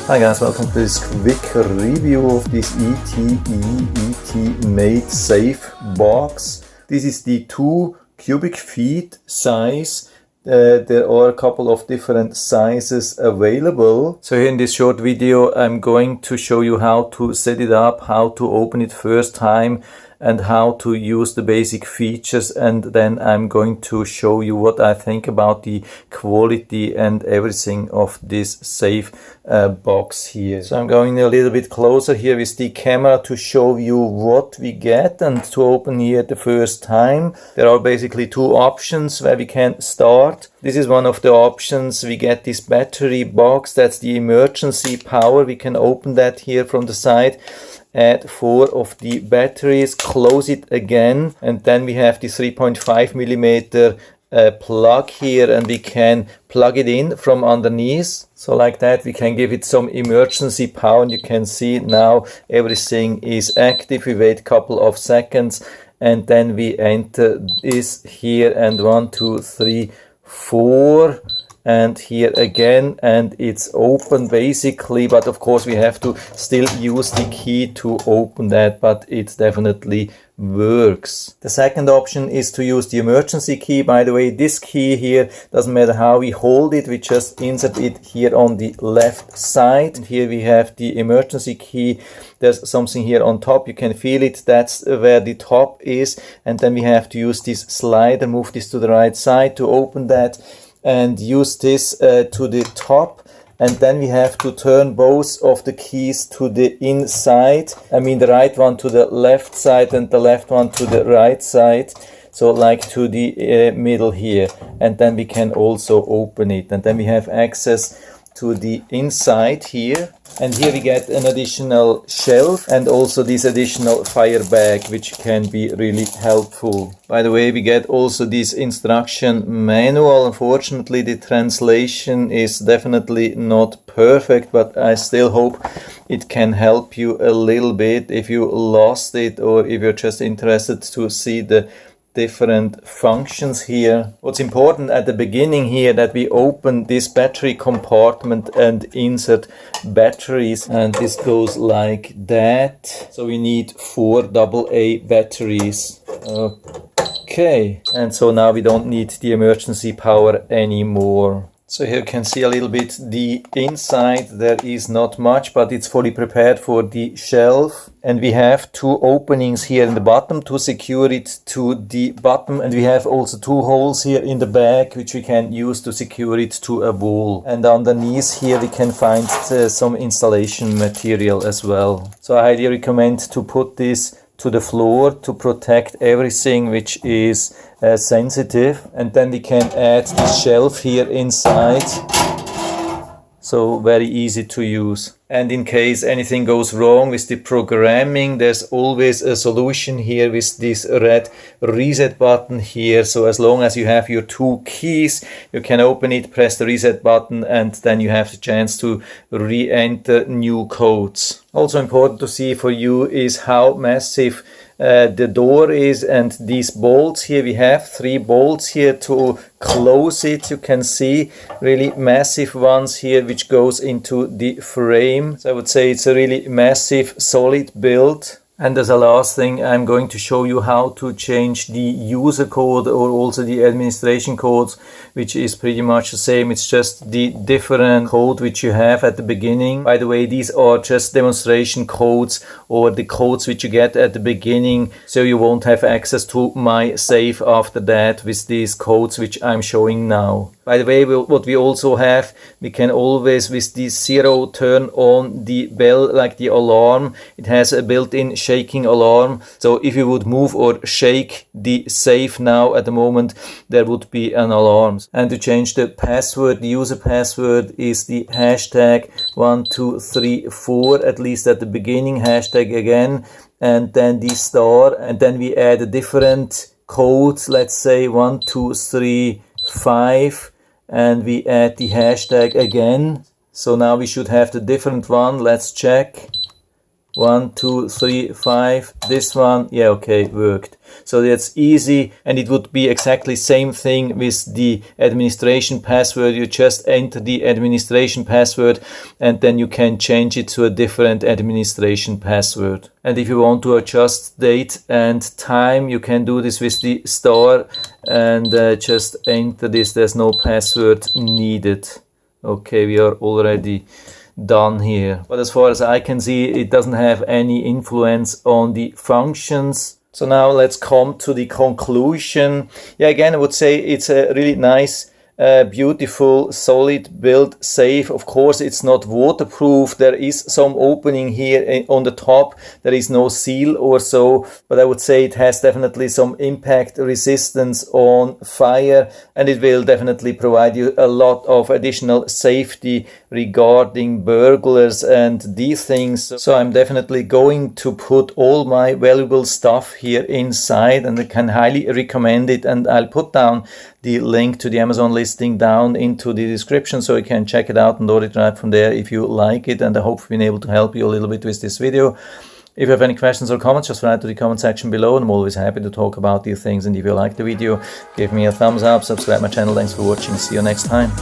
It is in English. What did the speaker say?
Hi guys, welcome to this quick review of this ETE ETMATE safe box. This is the 2 cubic feet size. There are a couple of different sizes available. So here in this short video I'm going to show you how to set it up, how to open it first time, and how to use the basic features, and then I'm going to show you what I think about the quality and everything of this safe box here. So I'm going a little bit closer here with the camera to show you what we get and to open here the first time. There are basically 2 options where we can start. This is one of the options. We get this battery box, that's the emergency power. We can open that here from the side, add 4 of the batteries, close it again, and then we have the 3.5 millimeter plug here, and we can plug it in from underneath. So like that we can give it some emergency power, and you can see now everything is active. We wait a couple of seconds and then we enter this here, and 1, 2, 3, 4, and here again, and it's open basically, but of course we have to still use the key to open that, but it definitely works. The second option is to use the emergency key. By the way, this key here, doesn't matter how we hold it, we just insert it here on the left side. And here we have the emergency key. There's something here on top, you can feel it, that's where the top is, and then we have to use this slider, move this to the right side to open that, and use this to the top, and then we have to turn both of the keys to the inside. I mean the right one to the left side and the left one to the right side, so like to the middle here, and then we can also open it, and then we have access to the inside here. And here we get an additional shelf and also this additional fire bag, which can be really helpful. By the way, we get also this instruction manual. Unfortunately, the translation is definitely not perfect, but I still hope it can help you a little bit if you lost it, or if you're just interested to see the different functions here. What's important at the beginning here, that we open this battery compartment and insert batteries, and this goes like that. So we need 4 AA batteries. Okay, and so now we don't need the emergency power anymore. So here you can see a little bit the inside. There is not much, but it's fully prepared for the shelf. And we have 2 openings here in the bottom to secure it to the bottom. And we have also 2 holes here in the back, which we can use to secure it to a wall. And underneath here we can find some installation material as well. So I highly recommend to put this to the floor to protect everything which is sensitive, and then we can add the shelf here inside, so very easy to use. And in case anything goes wrong with the programming, there's always a solution here with this red reset button here. So as long as you have your 2 keys, you can open it, press the reset button, and then you have the chance to re-enter new codes. Also important to see for you is how massive the door is, and these bolts here, we have 3 bolts here to close it. You can see really massive ones here which goes into the frame. So I would say it's a really massive solid build. And as a last thing, I'm going to show you how to change the user code or also the administration codes, which is pretty much the same. It's just the different code which you have at the beginning. By the way, these are just demonstration codes, or the codes which you get at the beginning, so you won't have access to my safe after that with these codes which I'm showing now. By the way, what we also have, we can always with the 0 turn on the bell, like the alarm. It has a built-in shaking alarm, so if you would move or shake the safe now at the moment, there would be an alarm. And to change the password, the user password is the hashtag 1234, at least at the beginning, hashtag again, and then the star, and then we add a different code, let's say 1235, and we add the hashtag again. So now we should have the different one. Let's check. 1, 2, 3, 5. This one, yeah, okay, worked. So that's easy, and it would be exactly same thing with the administration password. You just enter the administration password and then you can change it to a different administration password. And if you want to adjust date and time, you can do this with the star and just enter this. There's no password needed. Okay, we are already done here. But as far as I can see, it doesn't have any influence on the functions. So now let's come to the conclusion. Yeah, again, I would say it's a really nice, beautiful, solid build, safe. Of course, it's not waterproof. There is some opening here on the top. There is no seal or so, but I would say it has definitely some impact resistance on fire, and it will definitely provide you a lot of additional safety regarding burglars and these things. So I'm definitely going to put all my valuable stuff here inside, and I can highly recommend it, and I'll put down the link to the Amazon listing down into the description so you can check it out and order it right from there if you like it. And I hope I've been able to help you a little bit with this video. If you have any questions or comments, just write to the comment section below, and I'm always happy to talk about these things. And if you like the video, give me a thumbs up, subscribe my channel. Thanks for watching. See you next time.